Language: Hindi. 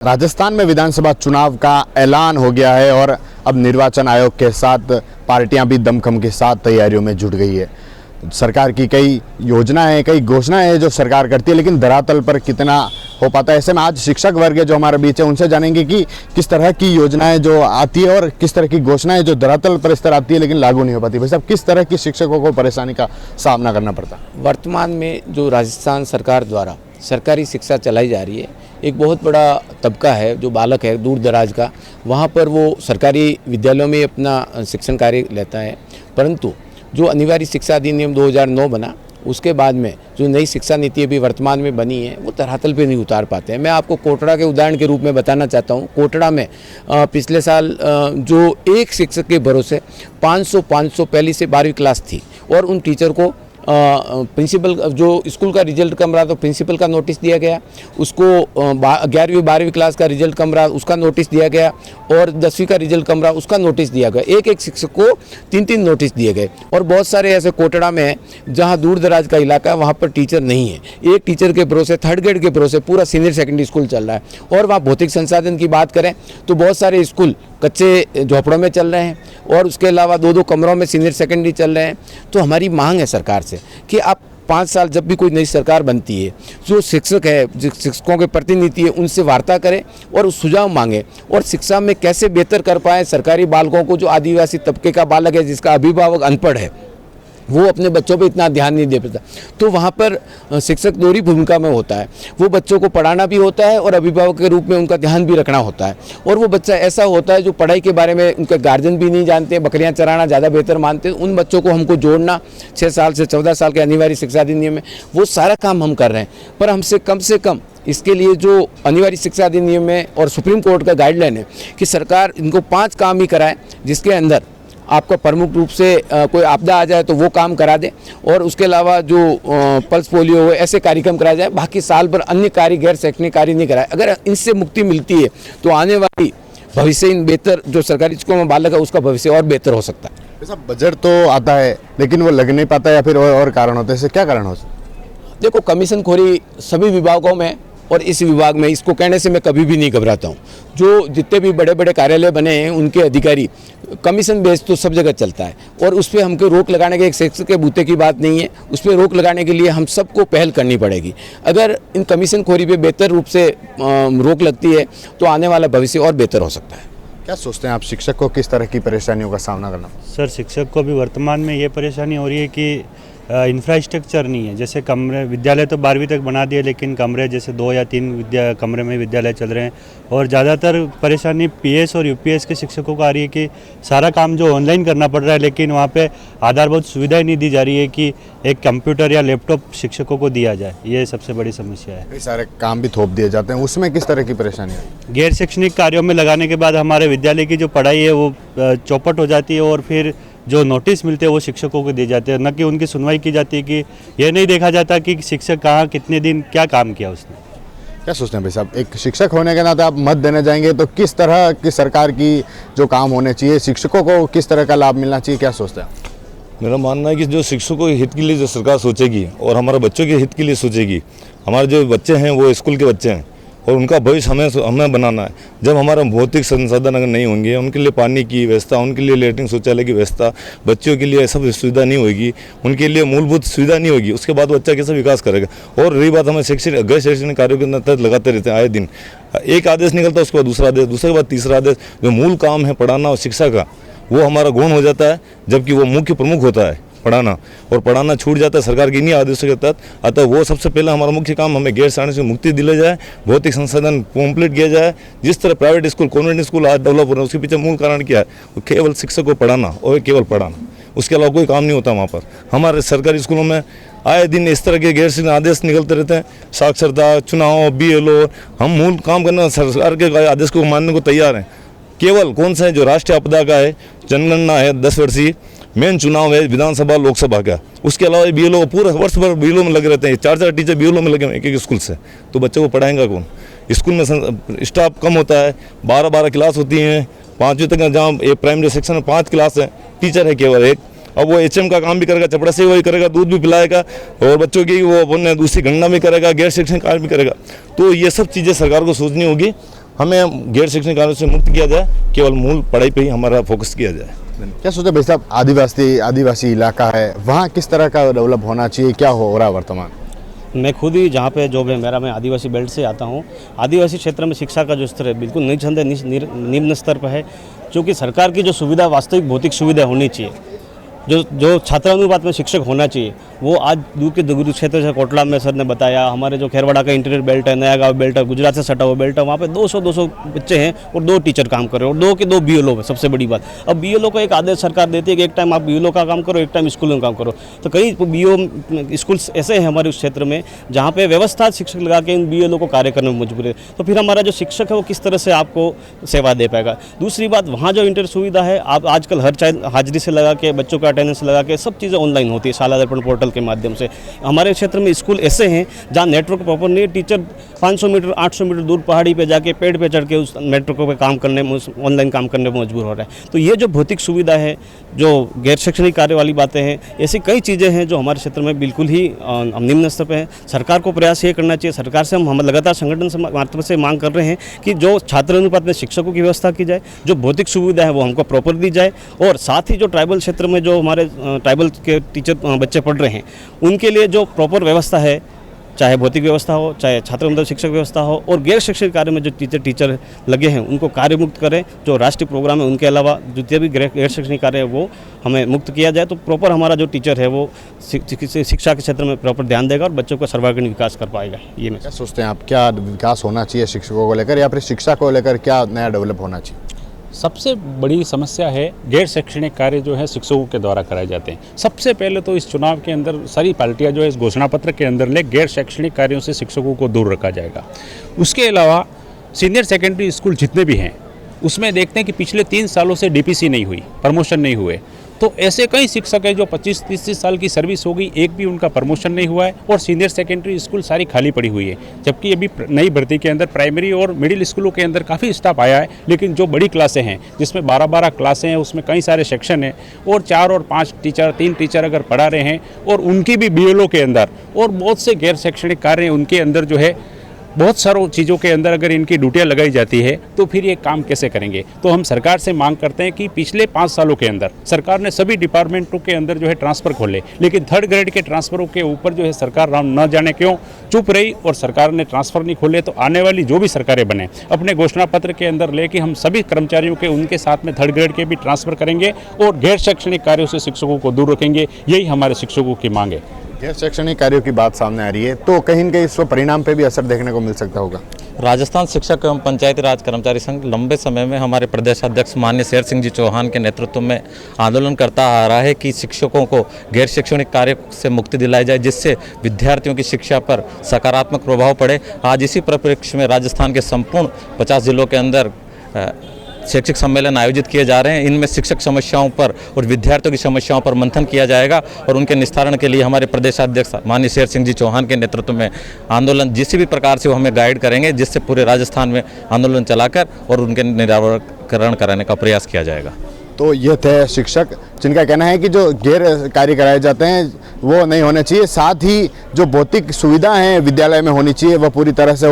राजस्थान में विधानसभा चुनाव का ऐलान हो गया है और अब निर्वाचन आयोग के साथ पार्टियां भी दमखम के साथ तैयारियों में जुट गई है। सरकार की कई योजनाएं, कई घोषणाएं जो सरकार करती है, लेकिन धरातल पर कितना हो पाता है। ऐसे में आज शिक्षक वर्ग है जो हमारे बीच है, उनसे जानेंगे कि किस तरह की योजनाएं जो आती है और किस तरह की घोषणाएं जो धरातल पर इस तरह आती है लेकिन लागू नहीं हो पाती। भाई साहब, किस तरह की शिक्षकों को परेशानी का सामना करना पड़ता है? वर्तमान में जो राजस्थान सरकार द्वारा सरकारी शिक्षा चलाई जा रही है, एक बहुत बड़ा तबका है जो बालक है दूर दराज का, वहाँ पर वो सरकारी विद्यालयों में अपना शिक्षण कार्य लेता है। परंतु जो अनिवार्य शिक्षा अधिनियम 2009 बना, उसके बाद में जो नई शिक्षा नीति अभी वर्तमान में बनी है वो धरातल पे नहीं उतार पाते हैं। मैं आपको कोटड़ा के उदाहरण के रूप में बताना चाहता हूँ। कोटड़ा में पिछले साल जो एक शिक्षक के भरोसे 500 पहली से 12वीं क्लास थी और उन टीचर को प्रिंसिपल जो स्कूल का रिजल्ट कम रहा तो प्रिंसिपल का नोटिस दिया गया, उसको 11वीं 12वीं क्लास का रिजल्ट कम रहा उसका नोटिस दिया गया और 10वीं का रिजल्ट कम रहा उसका नोटिस दिया गया। एक शिक्षक को 3 नोटिस दिए गए। और बहुत सारे ऐसे कोटड़ा में जहां दूर दराज का इलाका है वहां पर टीचर नहीं है। एक टीचर के भरोसे 3rd ग्रेड के भरोसे पूरा सीनियर सेकेंडरी स्कूल चल रहा है। और वहाँ भौतिक संसाधन की बात करें तो बहुत सारे स्कूल कच्चे झोपड़ों में चल रहे हैं और उसके अलावा 2 कमरों में सीनियर सेकेंडरी चल रहे हैं। तो हमारी मांग है सरकार से कि आप 5 साल जब भी कोई नई सरकार बनती है, जो शिक्षक है, जो शिक्षकों के प्रतिनिधि है, उनसे वार्ता करें और सुझाव मांगे और शिक्षा में कैसे बेहतर कर पाए सरकारी बालकों को। जो आदिवासी तबके का बालक है जिसका अभिभावक अनपढ़ है, वो अपने बच्चों पे इतना ध्यान नहीं दे पाता, तो वहाँ पर शिक्षक दोहरी भूमिका में होता है। वो बच्चों को पढ़ाना भी होता है और अभिभावक के रूप में उनका ध्यान भी रखना होता है। और वो बच्चा ऐसा होता है जो पढ़ाई के बारे में उनके गार्जियन भी नहीं जानते, बकरियाँ चराना ज़्यादा बेहतर मानते हैं। उन बच्चों को हमको जोड़ना 6 साल से 14 साल के अनिवार्य शिक्षा अधिनियम में, वो सारा काम हम कर रहे हैं। पर हमसे कम इसके लिए जो अनिवार्य शिक्षा अधिनियम में और सुप्रीम कोर्ट का गाइडलाइन है कि सरकार इनको 5 काम ही कराए, जिसके अंदर आपका प्रमुख रूप से कोई आपदा आ जाए तो वो काम करा दे और उसके अलावा जो पल्स पोलियो हो ऐसे कार्यक्रम कराया जाए। बाकी साल भर अन्य कार्य, गैर शैक्षणिक कार्य नहीं कराए। अगर इनसे मुक्ति मिलती है तो आने वाली भविष्य इन बेहतर जो सरकारी स्कूलों में बालक है उसका भविष्य और बेहतर हो सकता है। सब बजट तो आता है लेकिन वो लग नहीं पाता या फिर और कारण होते हैं? क्या कारण हो सकता है? देखो, कमीशन खोरी सभी विभागों में और इस विभाग में, इसको कहने से मैं कभी भी नहीं घबराता हूँ। जो जितने भी बड़े बड़े कार्यालय बने हैं उनके अधिकारी कमीशन बेस तो सब जगह चलता है और उस पर हमको रोक लगाने के, एक शिक्षक के बूते की बात नहीं है, उस पर रोक लगाने के लिए हम सबको पहल करनी पड़ेगी। अगर इन कमीशन खोरी पे बेहतर रूप से रोक लगती है तो आने वाला भविष्य और बेहतर हो सकता है। क्या सोचते हैं आप, शिक्षक को किस तरह की परेशानियों का सामना करना? सर, शिक्षक को भी वर्तमान में ये परेशानी हो रही है कि इंफ्रास्ट्रक्चर नहीं है। जैसे कमरे, विद्यालय तो 12वीं तक बना दिए लेकिन कमरे जैसे 2 या 3 कमरे में विद्यालय चल रहे हैं। और ज़्यादातर परेशानी पीएस और यूपीएस के शिक्षकों को आ रही है कि सारा काम जो ऑनलाइन करना पड़ रहा है लेकिन वहाँ पे आधारभूत सुविधाएं नहीं दी जा रही है कि एक कंप्यूटर या लैपटॉप शिक्षकों को दिया जाए। ये सबसे बड़ी समस्या है। कई सारे काम भी थोप दिए जाते हैं, उसमें किस तरह की परेशानी है? गैर शैक्षणिक कार्यों में लगाने के बाद हमारे विद्यालय की जो पढ़ाई है वो चौपट हो जाती है और फिर जो नोटिस मिलते हैं वो शिक्षकों को दिए जाते हैं, न कि उनकी सुनवाई की जाती है कि ये नहीं देखा जाता कि शिक्षक कहाँ कितने दिन क्या काम किया उसने। क्या सोचते हैं भाई साहब, एक शिक्षक होने के नाते आप मत देने जाएंगे तो किस तरह की सरकार की जो काम होने चाहिए, शिक्षकों को किस तरह का लाभ मिलना चाहिए, क्या सोचते हैं? मेरा मानना है कि जो शिक्षकों के हित के लिए जो सरकार सोचेगी और हमारे बच्चों के हित के लिए सोचेगी, हमारे जो बच्चे हैं वो स्कूल के बच्चे हैं और उनका भविष्य हमें बनाना है। जब हमारा भौतिक संसाधन अगर नहीं होंगे, उनके लिए पानी की व्यवस्था, उनके लिए लैट्रिन शौचालय की व्यवस्था, बच्चों के लिए सब सुविधा नहीं होगी, उनके लिए मूलभूत सुविधा नहीं होगी, उसके बाद बच्चा कैसे विकास करेगा। और रही बात, हमें शैक्षणिक गैर शैक्षणिक कार्यों के तहत लगाते रहते हैं आए दिन। एक आदेश निकलता है, उसके बाद दूसरा आदेश, दूसरे के बाद तीसरा आदेश। जो मूल काम है पढ़ाना और शिक्षा का, वो हमारा गौण हो जाता है, जबकि वो मुख्य प्रमुख होता है पढ़ाना, और पढ़ाना छूट जाता है सरकार की इन्हीं आदेशों के तहत। अतः वो सबसे पहला हमारा मुख्य काम, हमें गैर शैक्षणिक से मुक्ति दिलाई जाए, भौतिक संसाधन कंप्लीट किया जाए। जिस तरह प्राइवेट स्कूल, कॉन्वेंट स्कूल आज डेवलप हो रहे हैं, उसके पीछे मूल कारण क्या है? वो केवल शिक्षक को पढ़ाना और केवल पढ़ाना, उसके अलावा कोई काम नहीं होता वहाँ पर। हमारे सरकारी स्कूलों में आए दिन इस तरह के गैर शैक्षणिक आदेश निकलते रहते हैं, साक्षरता, चुनाव, BLO। हम मूल काम करना, सरकार के आदेश को मानने को तैयार हैं। केवल कौन सा है जो राष्ट्रीय आपदा का है, जनगणना है 10 वर्षीय, मेन चुनाव है विधानसभा लोकसभा का, उसके अलावा BLO पूरा वर्ष भर BLO में लगे रहते हैं। 4 टीचर BLO में लगे हैं एक स्कूल से, तो बच्चों को पढ़ाएंगा कौन? स्कूल में स्टाफ कम होता है, 12 क्लास होती हैं, 5वीं तक जहाँ प्राइमरी सेक्शन में 5 क्लास है, टीचर है केवल 1। अब वो HM का काम भी करेगा, चपरासी वही करेगा, दूध भी पिलाएगा और बच्चों की वो अपने दूसरी गणना भी करेगा, गैर शैक्षणिक कार्य भी करेगा। तो ये सब चीज़ें सरकार को सोचनी होगी। हमें गैर शैक्षणिक कार्यों से मुक्त किया जाए, केवल मूल पढ़ाई पे ही हमारा फोकस किया जाए। क्या सोचे भाई साहब, आदिवासी इलाका है, वहाँ किस तरह का डेवलप होना चाहिए, क्या हो रहा है वर्तमान? मैं खुद ही जहाँ पे जॉब है मेरा, मैं आदिवासी बेल्ट से आता हूँ। आदिवासी क्षेत्र में शिक्षा का जो स्तर है बिल्कुल निम्न स्तर पर है, क्योंकि सरकार की जो सुविधा, वास्तविक भौतिक सुविधा होनी चाहिए, जो छात्रानुपात में शिक्षक होना चाहिए, वो आज दूर के दूर क्षेत्र से, कोटला में सर ने बताया, हमारे जो खैरवाड़ा का इंटीरियर बेल्ट है, नया गाँव बेल्ट है, गुजरात से सटा हुआ बेल्ट है, वहाँ पे 200 बच्चे हैं और 2 टीचर काम कर रहे हैं और 2 के 2 BLO है। सबसे बड़ी बात, अब BLO को एक आदेश सरकार देती है कि एक टाइम आप BLO का काम करो, एक टाइम स्कूल में काम करो। तो कई BO स्कूल ऐसे हैं हमारे उस क्षेत्र में जहाँ पे व्यवस्था शिक्षक लगा के इन BLO को कार्य करने में मजबूर है। तो फिर हमारा जो शिक्षक है वो किस तरह से आपको सेवा दे पाएगा। दूसरी बात, वहाँ जो इंटर सुविधा है, आप आजकल हर चाइल्ड हाजिरी से लगा के, बच्चों का अटेंडेंस लगा के, सब चीज़ें ऑनलाइन होती है शाला दर्पण पोर्टल के माध्यम से। हमारे क्षेत्र में स्कूल ऐसे हैं जहाँ नेटवर्क प्रॉपर नहीं है, टीचर 500 मीटर 800 मीटर दूर पहाड़ी पे जाके पेड़ पे चढ़ के उस नेटवर्क पे काम करने में, ऑनलाइन काम करने में मजबूर हो रहा है। तो ये जो भौतिक सुविधा है, जो गैर शैक्षणिक कार्य वाली बातें हैं, ऐसी कई चीज़ें हैं जो हमारे क्षेत्र में बिल्कुल ही निम्न स्तर पर है। सरकार को प्रयास ये करना चाहिए, सरकार से हम लगातार संगठन से माध्यम से मांग कर रहे हैं कि जो छात्र अनुपात में शिक्षकों की व्यवस्था की जाए, जो भौतिक सुविधा है वो हमको प्रॉपर दी जाए, और साथ ही जो ट्राइबल क्षेत्र में जो हमारे ट्राइबल के टीचर बच्चे पढ़ रहे हैं उनके लिए जो प्रॉपर व्यवस्था है, चाहे भौतिक व्यवस्था हो, चाहे छात्र मतलब शिक्षक व्यवस्था हो, और गैर शैक्षणिक कार्य में जो टीचर लगे हैं उनको कार्य मुक्त करें। जो राष्ट्रीय प्रोग्राम है उनके अलावा जितने भी गैर शैक्षणिक कार्य है वो हमें मुक्त किया जाए, तो प्रॉपर हमारा जो टीचर है वो शिक्षा के क्षेत्र में प्रॉपर ध्यान देगा और बच्चों का सर्वांगीण विकास कर पाएगा। ये मैं क्या सोचते हैं आप, क्या विकास होना चाहिए शिक्षकों को लेकर, या फिर शिक्षा को लेकर क्या नया डेवलप होना चाहिए? सबसे बड़ी समस्या है गैर शैक्षणिक कार्य जो है शिक्षकों के द्वारा कराए जाते हैं। सबसे पहले तो इस चुनाव के अंदर सारी पार्टियां जो है इस घोषणा पत्र के अंदर ले गैर शैक्षणिक कार्यों से शिक्षकों को दूर रखा जाएगा। उसके अलावा सीनियर सेकेंडरी स्कूल जितने भी हैं उसमें देखते हैं कि पिछले 3 सालों से DPC नहीं हुई, प्रमोशन नहीं हुए। तो ऐसे कई शिक्षक हैं जो 25-30 साल की सर्विस हो गई, एक भी उनका प्रमोशन नहीं हुआ है, और सीनियर सेकेंडरी स्कूल सारी खाली पड़ी हुई है। जबकि अभी नई भर्ती के अंदर प्राइमरी और मिडिल स्कूलों के अंदर काफ़ी स्टाफ आया है, लेकिन जो बड़ी क्लासें हैं जिसमें 12-12 क्लासें हैं, उसमें कई सारे सेक्शन हैं और 4 और 5 टीचर 3 टीचर अगर पढ़ा रहे हैं और उनकी भी BLO के अंदर और बहुत से गैर शैक्षणिक कार्य उनके अंदर जो है, बहुत सारों चीज़ों के अंदर अगर इनकी ड्यूटियाँ लगाई जाती है तो फिर ये काम कैसे करेंगे। तो हम सरकार से मांग करते हैं कि पिछले 5 सालों के अंदर सरकार ने सभी डिपार्टमेंटों के अंदर जो है ट्रांसफ़र खोले, लेकिन 3rd ग्रेड के ट्रांसफ़रों के ऊपर जो है सरकार न जाने क्यों चुप रही और सरकार ने ट्रांसफ़र नहीं खोले। तो आने वाली जो भी सरकारें बने अपने घोषणा पत्र के अंदर लेके हम सभी कर्मचारियों के उनके साथ में 3rd ग्रेड के भी ट्रांसफ़र करेंगे और गैर शैक्षणिक कार्यों से शिक्षकों को दूर रखेंगे। यही हमारे शिक्षकों की मांग है। गैर शैक्षणिक कार्यों की बात सामने आ रही है तो कहीं न कहीं इस पर परिणाम पे भी असर देखने को मिल सकता होगा। राजस्थान शिक्षक एवं पंचायती राज कर्मचारी संघ लंबे समय में हमारे प्रदेशाध्यक्ष माननीय शेर सिंह जी चौहान के नेतृत्व में आंदोलन करता आ रहा है कि शिक्षकों को गैर शैक्षणिक कार्य से मुक्ति दिलाई जाए, जिससे विद्यार्थियों की शिक्षा पर सकारात्मक प्रभाव पड़े। आज इसी परिप्रेक्ष्य में राजस्थान के संपूर्ण 50 जिलों के अंदर शैक्षिक सम्मेलन आयोजित किए जा रहे हैं। इनमें शिक्षक समस्याओं पर और विद्यार्थियों की समस्याओं पर मंथन किया जाएगा और उनके निस्तारण के लिए हमारे प्रदेशाध्यक्ष माननीय शेर सिंह जी चौहान के नेतृत्व में आंदोलन जिस भी प्रकार से वो हमें गाइड करेंगे, जिससे पूरे राजस्थान में आंदोलन चलाकर और उनके निराकरण कराने का प्रयास किया जाएगा। तो ये थे शिक्षक जिनका कहना है कि जो गैर कार्य कराए जाते हैं वो नहीं होने चाहिए, साथ ही जो भौतिक सुविधा है विद्यालय में होनी चाहिए वह पूरी तरह से हो।